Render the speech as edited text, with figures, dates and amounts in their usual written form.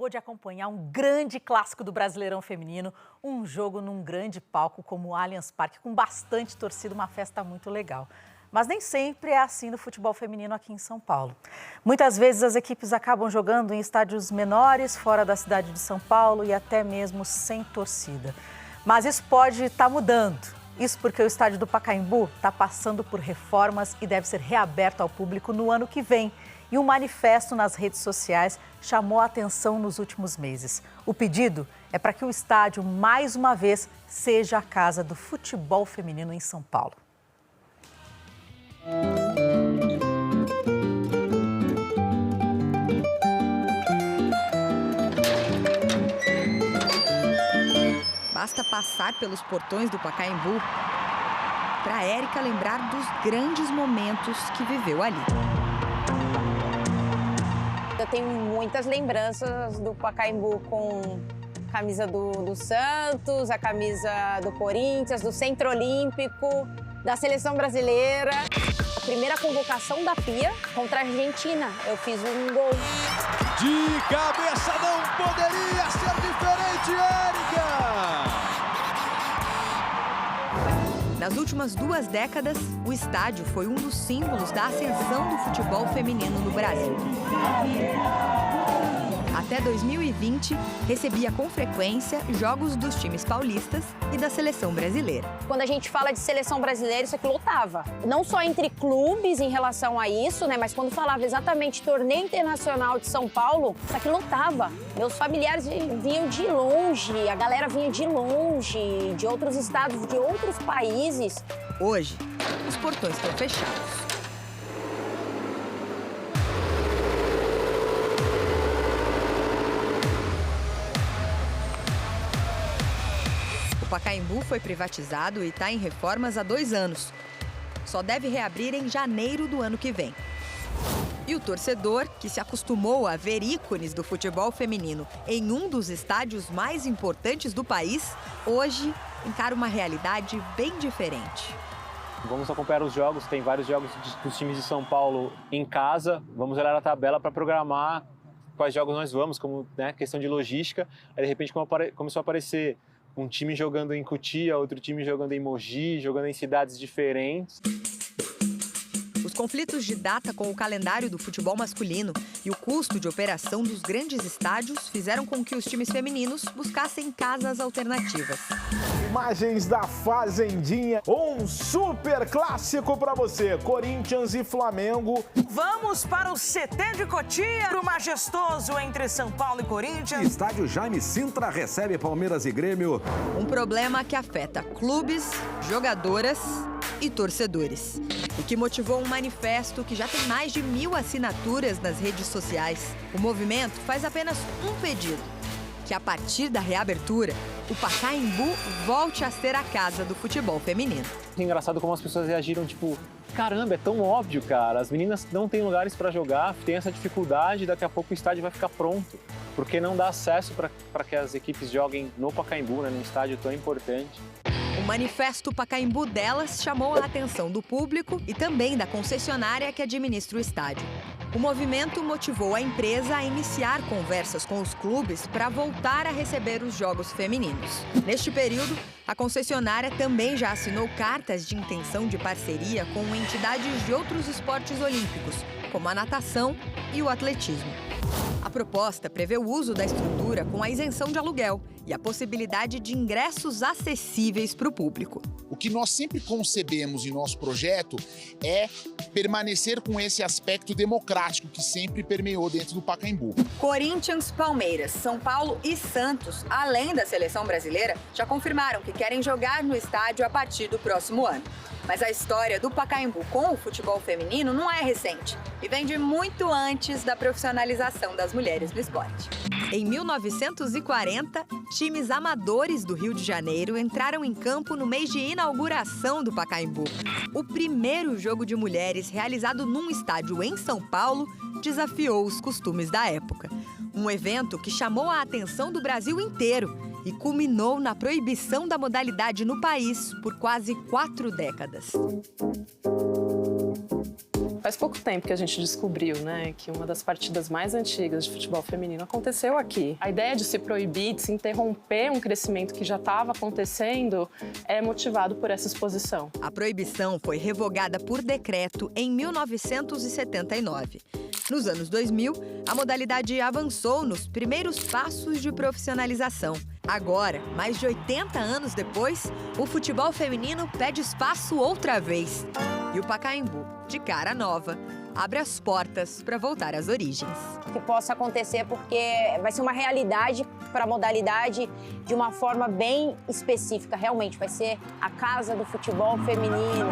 acabou de acompanhar um grande clássico do Brasileirão Feminino, um jogo num grande palco como o Allianz Parque, com bastante torcida, uma festa muito legal. Mas nem sempre é assim no futebol feminino aqui em São Paulo. Muitas vezes as equipes acabam jogando em estádios menores, fora da cidade de São Paulo e até mesmo sem torcida. Mas isso pode estar mudando. Isso porque o estádio do Pacaembu está passando por reformas e deve ser reaberto ao público no ano que vem. E um manifesto nas redes sociais chamou a atenção nos últimos meses. O pedido é para que o estádio, mais uma vez, seja a casa do futebol feminino em São Paulo. Basta passar pelos portões do Pacaembu para Érica lembrar dos grandes momentos que viveu ali. Eu tenho muitas lembranças do Pacaembu com a camisa do Santos, a camisa do Corinthians, do Centro Olímpico, da Seleção Brasileira. A primeira convocação da Pia contra a Argentina, eu fiz um gol. De cabeça não poderia ser diferente, Érica! Nas últimas 2 décadas, o estádio foi um dos símbolos da ascensão do futebol feminino no Brasil. Até 2020, recebia com frequência jogos dos times paulistas e da seleção brasileira. Quando a gente fala de seleção brasileira, isso aqui lotava. Não só entre clubes em relação a isso, né? Mas quando falava exatamente torneio internacional de São Paulo, isso aqui lotava. Meus familiares vinham de longe, a galera vinha de longe, de outros estados, de outros países. Hoje, os portões estão fechados. O Pacaembu foi privatizado e está em reformas há 2 anos. Só deve reabrir em janeiro do ano que vem. E o torcedor, que se acostumou a ver ícones do futebol feminino em um dos estádios mais importantes do país, hoje encara uma realidade bem diferente. Vamos acompanhar os jogos, tem vários jogos dos times de São Paulo em casa. Vamos olhar a tabela para programar quais jogos nós vamos, como questão de logística. Aí, de repente, começou a aparecer um time jogando em Cotia, outro time jogando em Mogi, jogando em cidades diferentes. Os conflitos de data com o calendário do futebol masculino e o custo de operação dos grandes estádios fizeram com que os times femininos buscassem casas alternativas. Imagens da Fazendinha, um super clássico para você, Corinthians e Flamengo. Vamos para o CT de Cotia, pro majestoso entre São Paulo e Corinthians. Estádio Jaime Sintra recebe Palmeiras e Grêmio. Um problema que afeta clubes, jogadoras e torcedores. O que motivou um manifesto que já tem mais de 1.000 assinaturas nas redes sociais. O movimento faz apenas um pedido: que a partir da reabertura, o Pacaembu volte a ser a casa do futebol feminino. É engraçado como as pessoas reagiram, tipo, caramba, é tão óbvio, cara. As meninas não têm lugares para jogar, tem essa dificuldade, daqui a pouco o estádio vai ficar pronto. Porque não dá acesso para que as equipes joguem no Pacaembu, num estádio tão importante. O manifesto Pacaembu delas chamou a atenção do público e também da concessionária que administra o estádio. O movimento motivou a empresa a iniciar conversas com os clubes para voltar a receber os jogos femininos. Neste período, a concessionária também já assinou cartas de intenção de parceria com entidades de outros esportes olímpicos, como a natação e o atletismo. A proposta prevê o uso da estrutura com a isenção de aluguel e a possibilidade de ingressos acessíveis para o público. O que nós sempre concebemos em nosso projeto é permanecer com esse aspecto democrático que sempre permeou dentro do Pacaembu. Corinthians, Palmeiras, São Paulo e Santos, além da seleção brasileira, já confirmaram que querem jogar no estádio a partir do próximo ano. Mas a história do Pacaembu com o futebol feminino não é recente e vem de muito antes da profissionalização das mulheres no esporte. Em 1940, times amadores do Rio de Janeiro entraram em campo no mês de inauguração do Pacaembu. O primeiro jogo de mulheres realizado num estádio em São Paulo desafiou os costumes da época. Um evento que chamou a atenção do Brasil inteiro e culminou na proibição da modalidade no país por quase 4 décadas. Faz pouco tempo que a gente descobriu, né, que uma das partidas mais antigas de futebol feminino aconteceu aqui. A ideia de se proibir, de se interromper um crescimento que já estava acontecendo é motivado por essa exposição. A proibição foi revogada por decreto em 1979. Nos anos 2000, a modalidade avançou nos primeiros passos de profissionalização. Agora, mais de 80 anos depois, o futebol feminino pede espaço outra vez. E o Pacaembu, de cara nova, abre as portas para voltar às origens. Que possa acontecer porque vai ser uma realidade para a modalidade de uma forma bem específica. Realmente vai ser a casa do futebol feminino.